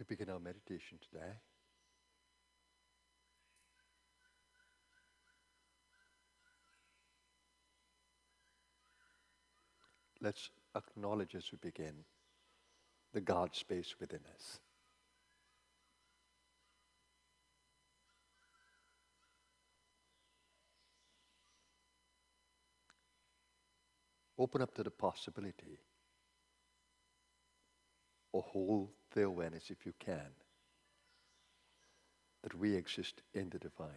We begin our meditation today. Let's acknowledge as we begin the God space within us. Open up to the possibility, or hold the awareness if you can, that we exist in the divine.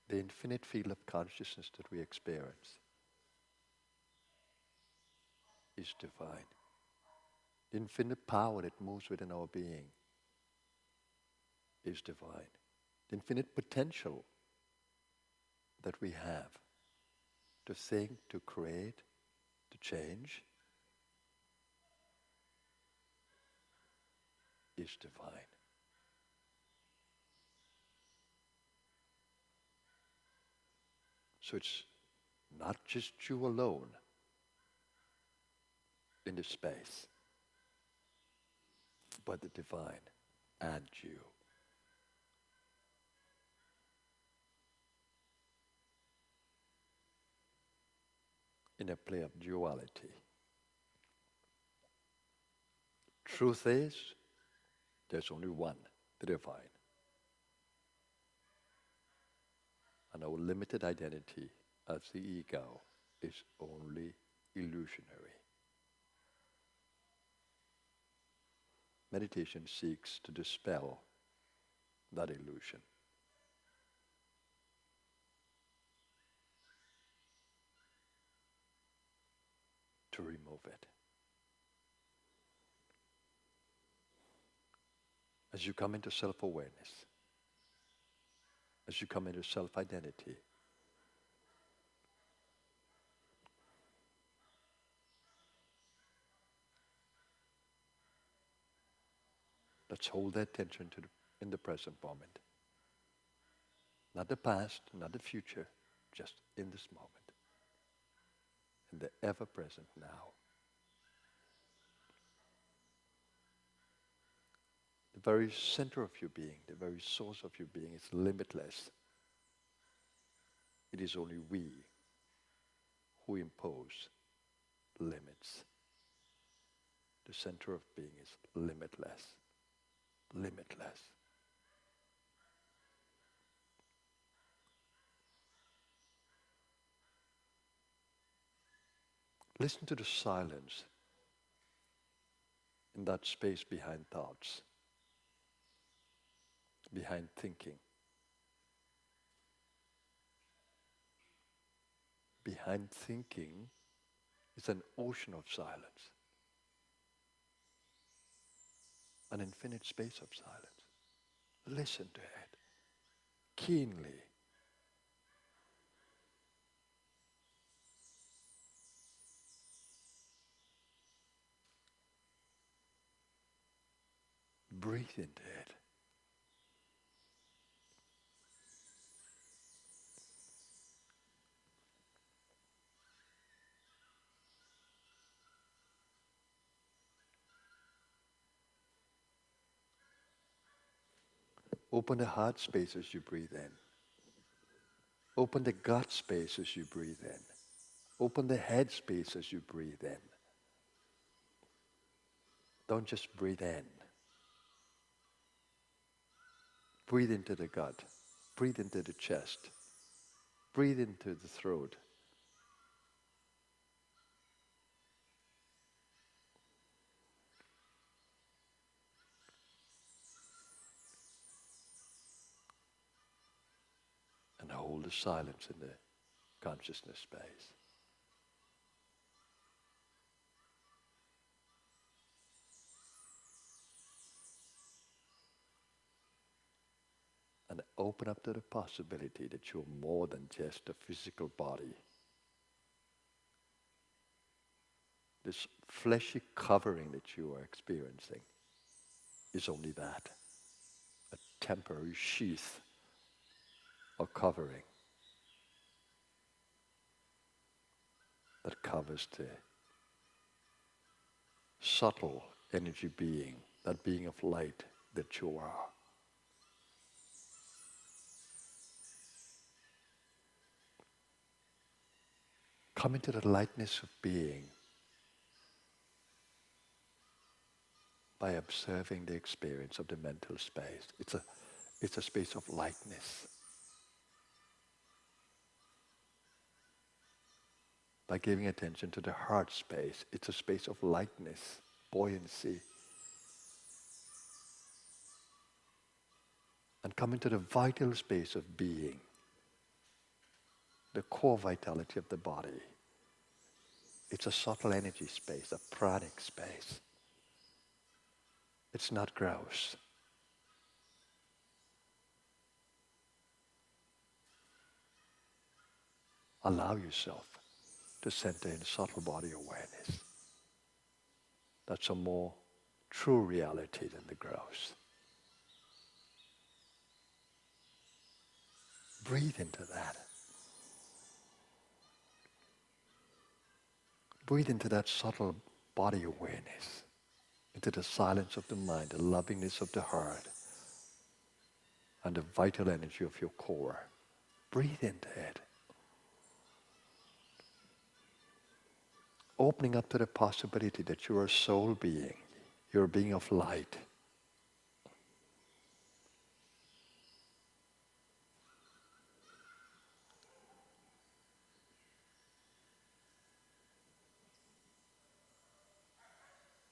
The infinite field of consciousness that we experience is divine. The infinite power that moves within our being is divine. The infinite potential that we have to think, to create, to change is divine. So it's not just you alone in this space, but the divine and you. In a play of duality. Truth is, there's only one, the divine. And our limited identity as the ego is only illusionary. Meditation seeks to dispel that illusion. To remove it. As you come into self-awareness, as you come into self-identity, let's hold that attention in the present moment. Not the past, not the future, just in this moment. In the ever-present now. The very center of your being, the very source of your being is limitless. It is only we who impose limits. The center of being is limitless. Limitless. Listen to the silence in that space behind thoughts, behind thinking. Behind thinking is an ocean of silence, an infinite space of silence. Listen to it keenly. Breathe into it. Open the heart space as you breathe in. Open the gut space as you breathe in. Open the head space as you breathe in. Don't just breathe in. Breathe into the gut. Breathe into the chest. Breathe into the throat. And hold the silence in the consciousness space. And open up to the possibility that you're more than just a physical body. This fleshy covering that you are experiencing is only that, a temporary sheath or covering that covers the subtle energy being, that being of light that you are. Come into the lightness of being by observing the experience of the mental space. It's a space of lightness. By giving attention to the heart space, it's a space of lightness, buoyancy. And come into the vital space of being, the core vitality of the body. It's a subtle energy space, a pranic space. It's not gross. Allow yourself to center in subtle body awareness. That's a more true reality than the gross. Breathe into that. Breathe into that subtle body awareness, into the silence of the mind, the lovingness of the heart, and the vital energy of your core. Breathe into it. Opening up to the possibility that you are a soul being, you're a being of light.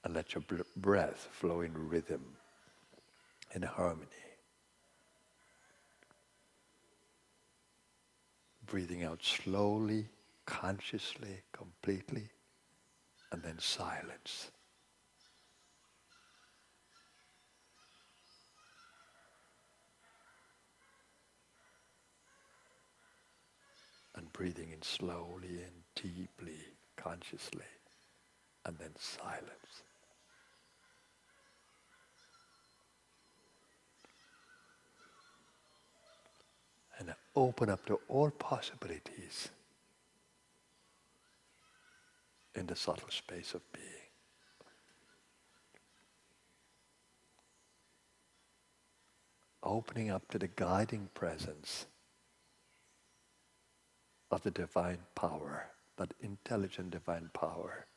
And let your breath flow in rhythm, in harmony. Breathing out slowly, consciously, completely, and then silence. And breathing in slowly and deeply, consciously, and then silence. And open up to all possibilities in the subtle space of being. Opening up to the guiding presence of the divine power, that intelligent divine power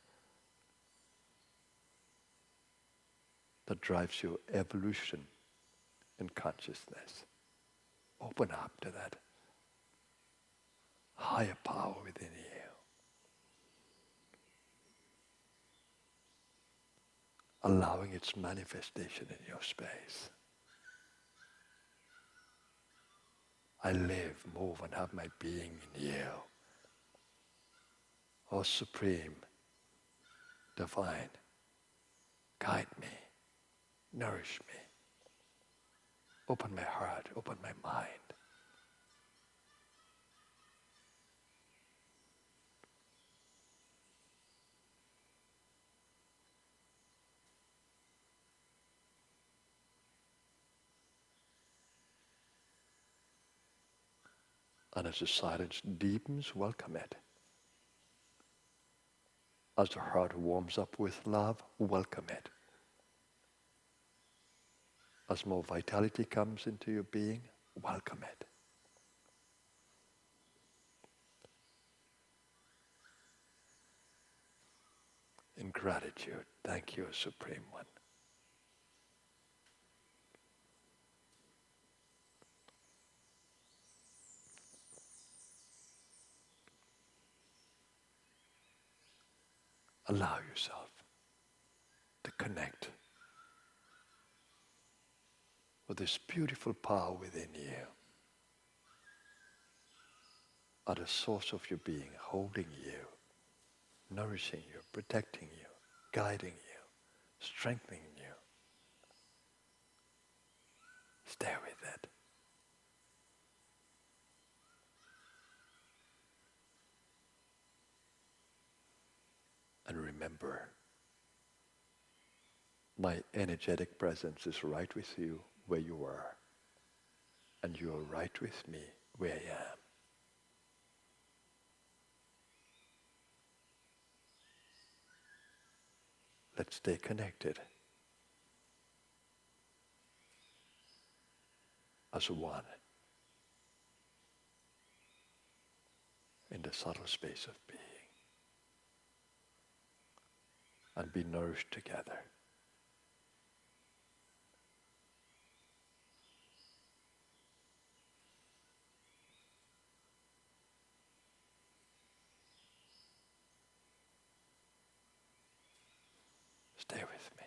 that drives your evolution in consciousness. Open up to that higher power within you. Allowing its manifestation in your space. I live, move, and have my being in you. O Supreme, Divine, guide me, nourish me. Open my heart, open my mind. And as the silence deepens, welcome it. As the heart warms up with love, welcome it. As more vitality comes into your being, welcome it. In gratitude, thank you, Supreme One. Allow yourself to connect with this beautiful power within you, at the source of your being, holding you, nourishing you, protecting you, guiding you, strengthening you. Stay with it. And remember, my energetic presence is right with you where you are, and you are right with me where I am. Let's stay connected as one in the subtle space of being and be nourished together. Stay with me.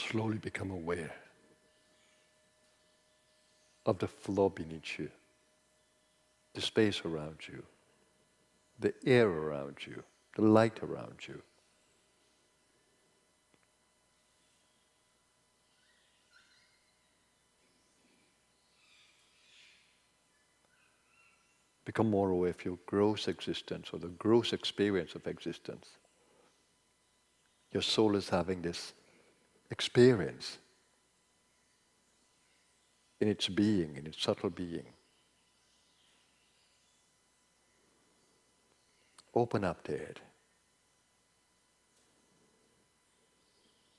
Slowly become aware of the floor beneath you, the space around you, the air around you, the light around you. Become more aware of your gross existence or the gross experience of existence. Your soul is having this experience in its being, in its subtle being. Open up to it.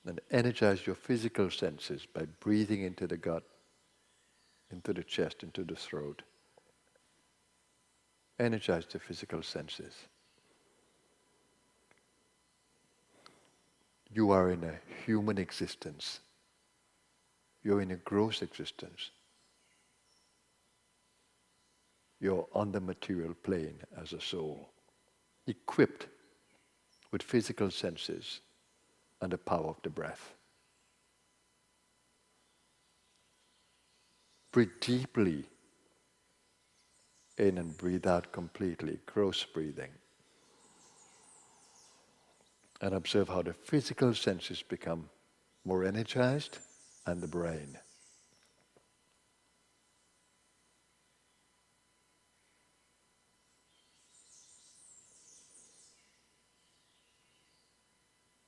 And energize your physical senses by breathing into the gut, into the chest, into the throat. Energize the physical senses. You are in a human existence. You're in a gross existence. You're on the material plane as a soul, equipped with physical senses and the power of the breath. Breathe deeply in and breathe out completely, gross breathing. And observe how the physical senses become more energized and the brain.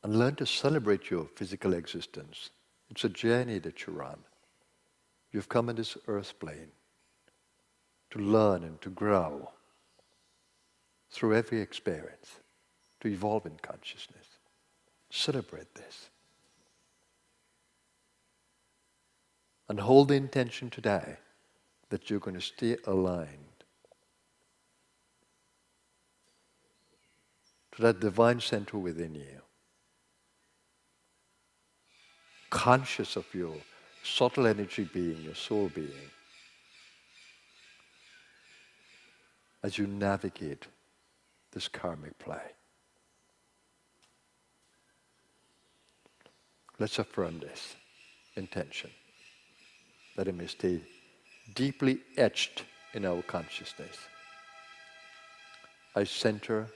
And learn to celebrate your physical existence. It's a journey that you're on. You've come in this earth plane to learn and to grow through every experience, to evolve in consciousness. Celebrate this. And hold the intention today that you're going to stay aligned to that divine center within you. Conscious of your subtle energy being, your soul being, as you navigate this karmic play. Let's affirm this intention, that it may stay deeply etched in our consciousness. I center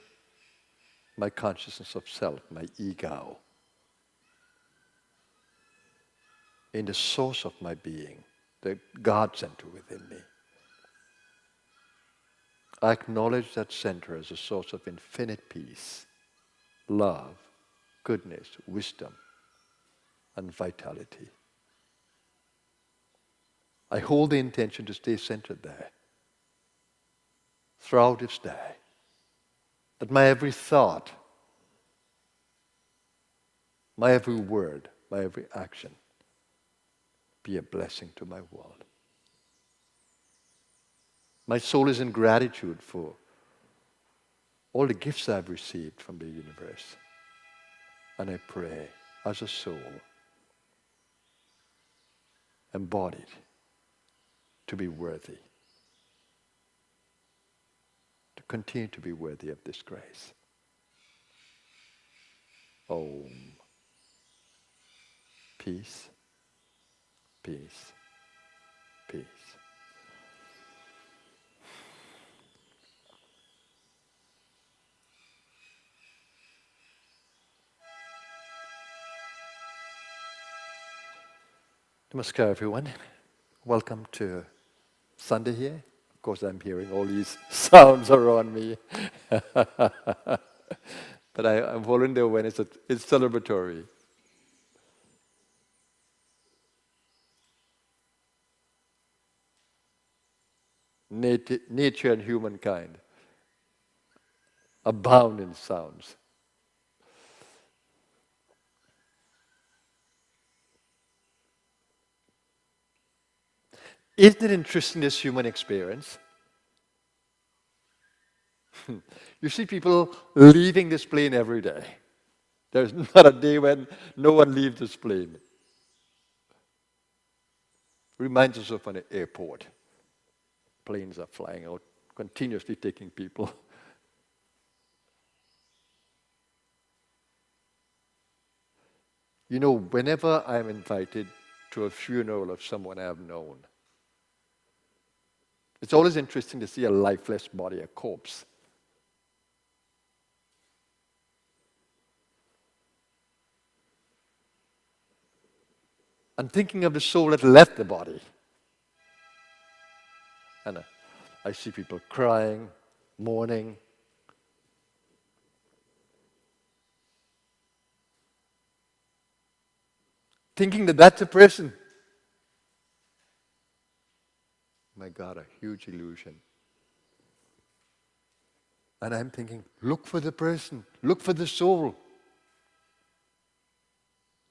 my consciousness of self, my ego, in the source of my being, the God center within me. I acknowledge that center as a source of infinite peace, love, goodness, wisdom, and vitality. I hold the intention to stay centered there throughout this day, that my every thought, my every word, my every action be a blessing to my world. My soul is in gratitude for all the gifts I've received from the universe. And I pray as a soul, embodied, to be worthy, to continue to be worthy of this grace. Om. Peace, peace, peace. Namaskar, everyone. Welcome to Sunday here. Of course, I'm hearing all these sounds around me. But I'm volunteer when it's celebratory. Nature and humankind abound in sounds. Isn't it interesting, this human experience? You see people leaving this plane every day. There's not a day when no one leaves this plane. Reminds us of an airport. Planes are flying out, continuously taking people. You know, whenever I'm invited to a funeral of someone I've known, it's always interesting to see a lifeless body, a corpse. And thinking of the soul that left the body. And I see people crying, mourning, thinking that that's a person. My God, a huge illusion. And I'm thinking, look for the person, look for the soul.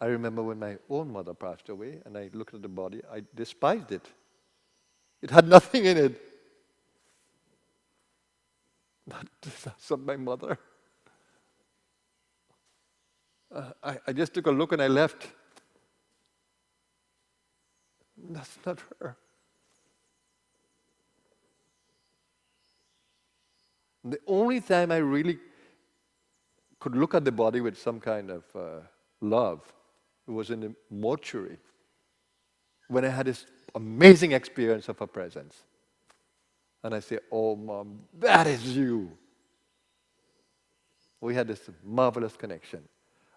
I remember when my own mother passed away and I looked at the body, I despised it. It had nothing in it. That's not my mother. I just took a look and I left. That's not her. The only time I really could look at the body with some kind of love was in the mortuary when I had this amazing experience of her presence. And I say, oh, Mom, that is you. We had this marvelous connection.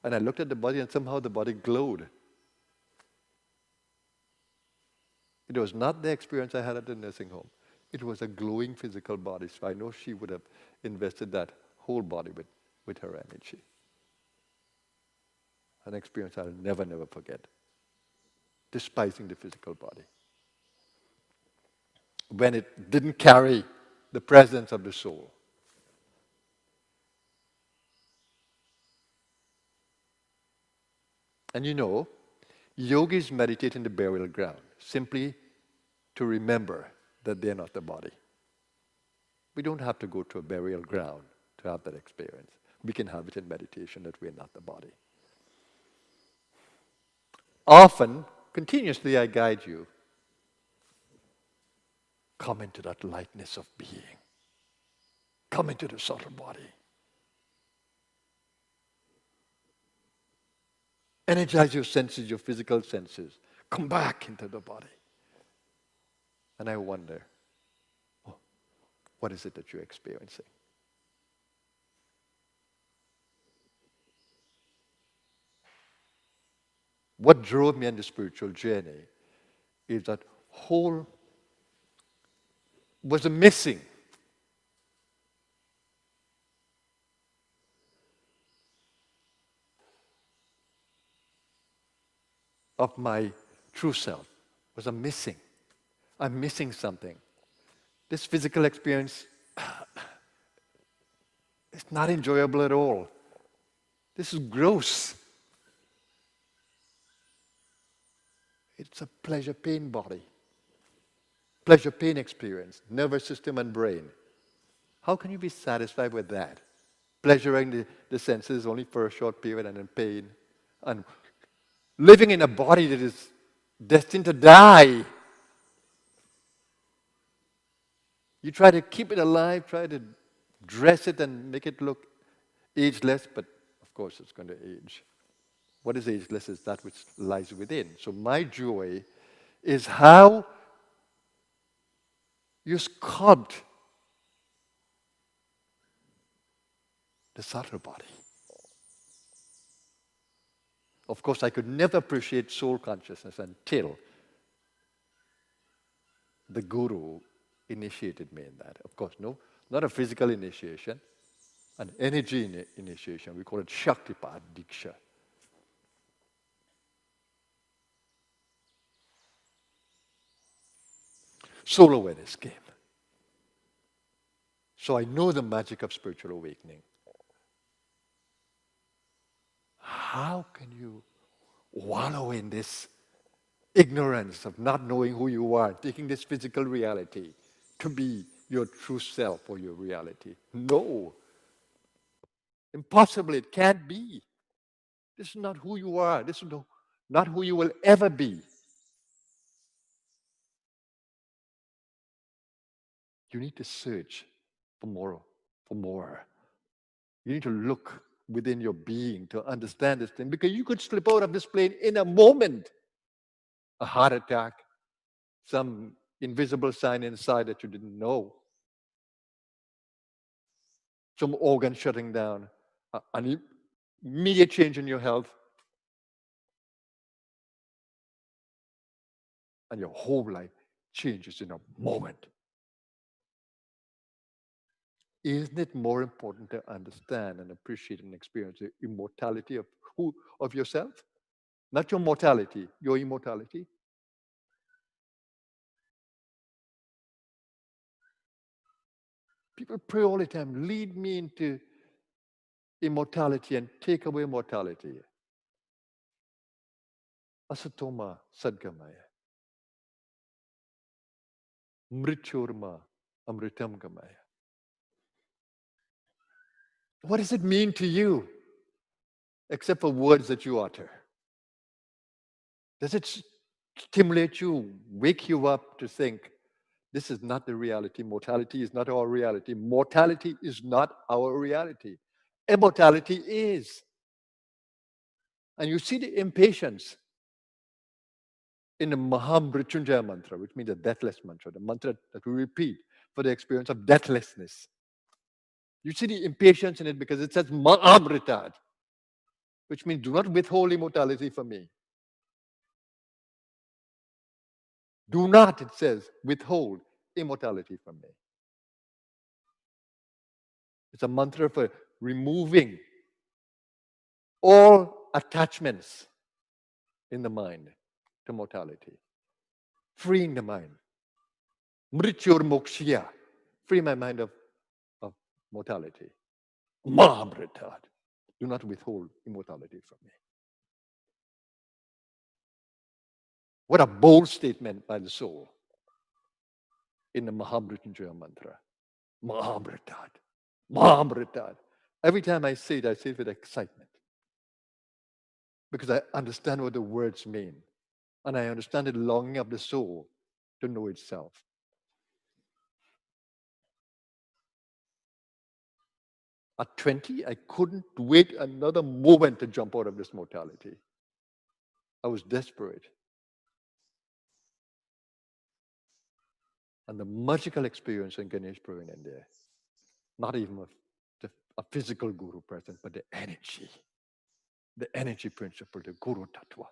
And I looked at the body and somehow the body glowed. It was not the experience I had at the nursing home. It was a glowing physical body. So I know she would have invested that whole body with her energy. An experience I'll never, never forget. Despising the physical body. When it didn't carry the presence of the soul. And you know, yogis meditate in the burial ground simply to remember that they're not the body. We don't have to go to a burial ground to have that experience. We can have it in meditation that we're not the body. Often, continuously, I guide you. Come into that lightness of being. Come into the subtle body. Energize your senses, your physical senses. Come back into the body. And I wonder, oh, what is it that you're experiencing? What drove me on the spiritual journey is that whole was a missing of my true self. Was a missing. I'm missing something. This physical experience is not enjoyable at all. This is gross. It's a pleasure-pain body. Pleasure-pain experience, nervous system and brain. How can you be satisfied with that? Pleasuring the senses only for a short period and then pain. And living in a body that is destined to die. You try to keep it alive, try to dress it and make it look ageless, but of course it's going to age. What is ageless is that which lies within. So my joy is how you sculpt the subtle body. Of course, I could never appreciate soul consciousness until the guru initiated me in that. Of course, no, not a physical initiation, an energy initiation. We call it Shaktipat Diksha. Soul awareness came. So I know the magic of spiritual awakening. How can you wallow in this ignorance of not knowing who you are, taking this physical reality to be your true self or your reality? No. Impossible. It can't be. This is not who you are. This is not who you will ever be. You need to search for more, for more. You need to look within your being to understand this thing, because you could slip out of this plane in a moment. A heart attack, some invisible sign inside that you didn't know, some organ shutting down, an immediate change in your health, and your whole life changes in a moment. Isn't it more important to understand and appreciate and experience the immortality of yourself? Not your mortality, your immortality. People pray all the time, lead me into immortality and take away mortality. Asatoma sadgamaya. Mrityorma amritam gamaya. What does it mean to you, except for words that you utter? Does it stimulate you, wake you up to think, this is not the reality. Mortality is not our reality. Mortality is not our reality. Immortality is. And you see the impatience in the Mahamrityunjaya mantra, which means the deathless mantra, the mantra that we repeat for the experience of deathlessness. You see the impatience in it because it says Mahamritad, which means do not withhold immortality from me. Do not, it says, withhold immortality from me. It's a mantra for removing all attachments in the mind to mortality, freeing the mind. Mrityur mokshiya, free my mind of mortality. Mahamritad, do not withhold immortality from me. What a bold statement by the soul in the Mahamrityunjaya mantra. Mahamritad, Mahamritad. Every time I say it with excitement, because I understand what the words mean, and I understand the longing of the soul to know itself. At 20, I couldn't wait another moment to jump out of this mortality. I was desperate. And the magical experience in Ganesh Praveen in there, not even a physical guru present, but the energy principle, the Guru Tattva,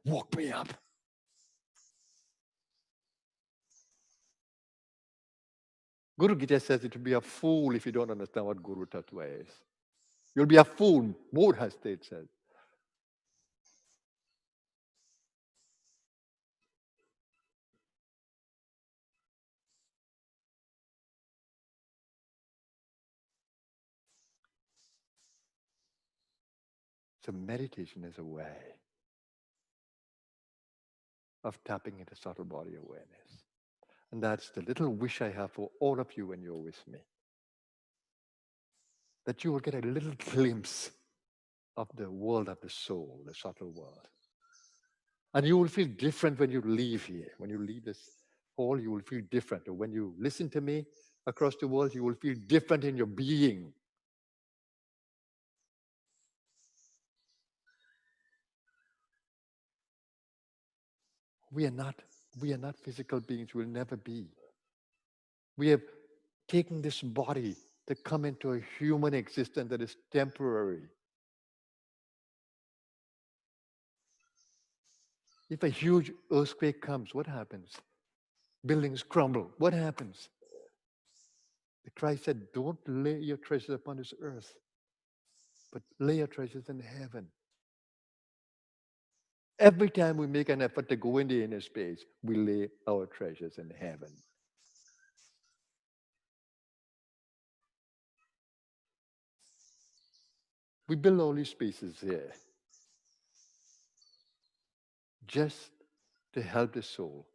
woke me up. Guru Gita says it would be a fool if you don't understand what Guru Tattva is. You'll be a fool, Bodha state says. So meditation is a way of tapping into subtle body awareness. And that's the little wish I have for all of you when you're with me. That you will get a little glimpse of the world of the soul, the subtle world. And you will feel different when you leave here. When you leave this hall, you will feel different. And when you listen to me across the world, you will feel different in your being. We are not physical beings. We'll never be. We have taken this body to come into a human existence that is temporary. If a huge earthquake comes, what happens? Buildings crumble. What happens? The Christ said, don't lay your treasures upon this earth, but lay your treasures in heaven. Every time we make an effort to go in the inner space, we lay our treasures in heaven. We build all these spaces here just to help the soul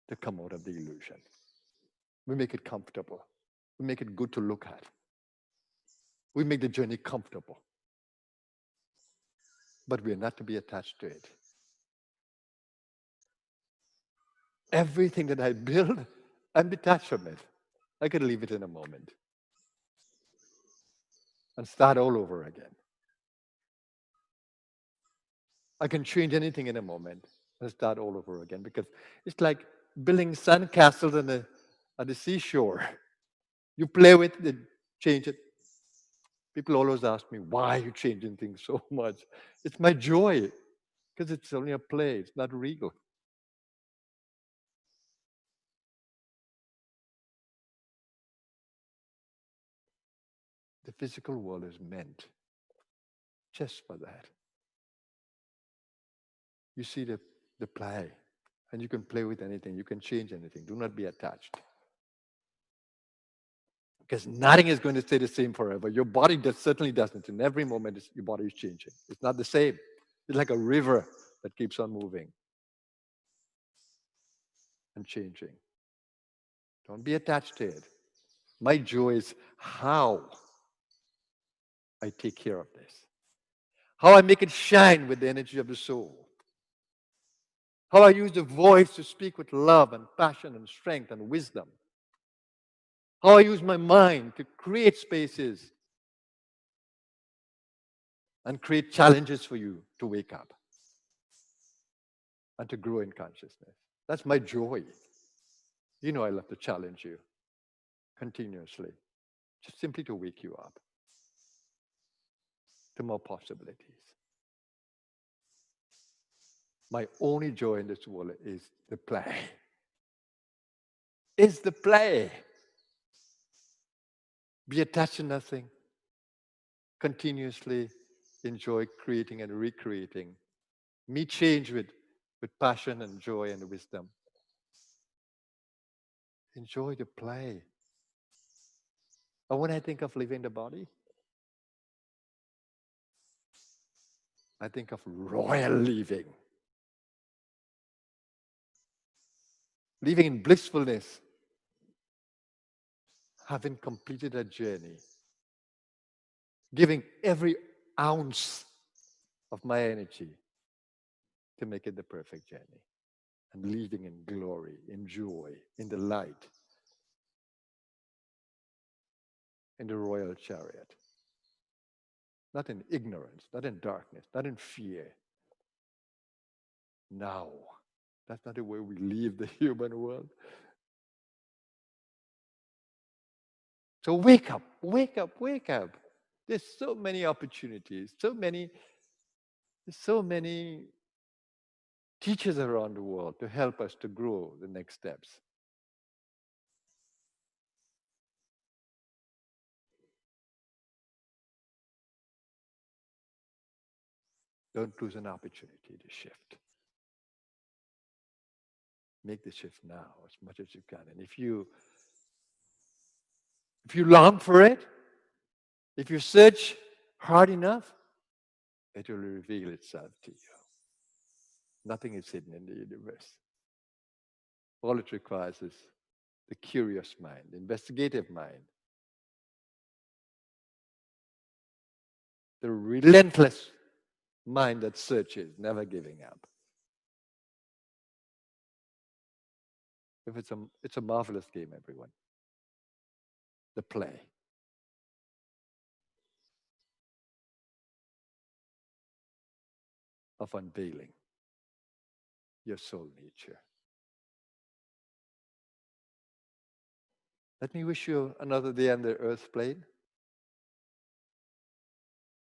to come out of the illusion. We make it comfortable. We make it good to look at. We make the journey comfortable. But we are not to be attached to it. Everything that I build, I'm detached from it. I can leave it in a moment. and start all over again. I can change anything in a moment and start all over again because it's like building sandcastles at the seashore. You play with it, change it. People always ask me, why are you changing things so much? It's my joy because it's only a play, it's not real. The physical world is meant just for that. You see the play, and you can play with anything, you can change anything. Do not be attached. Because nothing is going to stay the same forever. Your body certainly doesn't. In every moment, your body is changing. It's not the same. It's like a river that keeps on moving and changing. Don't be attached to it. My joy is how I take care of this, how I make it shine with the energy of the soul, how I use the voice to speak with love and passion and strength and wisdom, how I use my mind to create spaces and create challenges for you to wake up and to grow in consciousness. That's my joy. You know I love to challenge you continuously, just simply to wake you up to more possibilities. My only joy in this world is the play. Is the play. Be attached to nothing. Continuously enjoy creating and recreating. Meet change with passion and joy and wisdom. Enjoy the play. And when I think of leaving the body, I think of royal leaving. Living in blissfulness, having completed a journey, giving every ounce of my energy to make it the perfect journey, and leaving in glory, in joy, in the light, in the royal chariot. Not in ignorance, not in darkness, not in fear. Now, that's not the way we leave the human world. So wake up, wake up, wake up. There's so many opportunities, so many teachers around the world to help us to grow the next steps. Don't lose an opportunity to shift. Make the shift now as much as you can. And if you long for it, if you search hard enough, it will reveal itself to you. Nothing is hidden in the universe. All it requires is the curious mind, the investigative mind, the relentless mind that searches, never giving up. It's a marvelous game, everyone. The play. Of unveiling your soul nature. Let me wish you another day on the earth plane.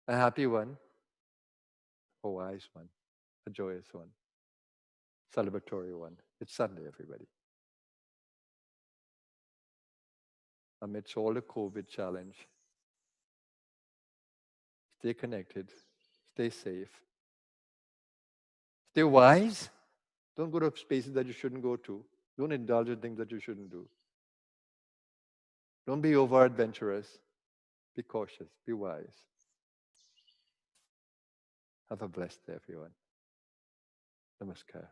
A happy one, a wise one, a joyous one, celebratory one. It's Sunday, everybody. Amidst all the COVID challenge, stay connected, stay safe, stay wise. Don't go to spaces that you shouldn't go to. Don't indulge in things that you shouldn't do. Don't be over adventurous. Be cautious. Be wise. Have a blessed day, everyone. Namaskar.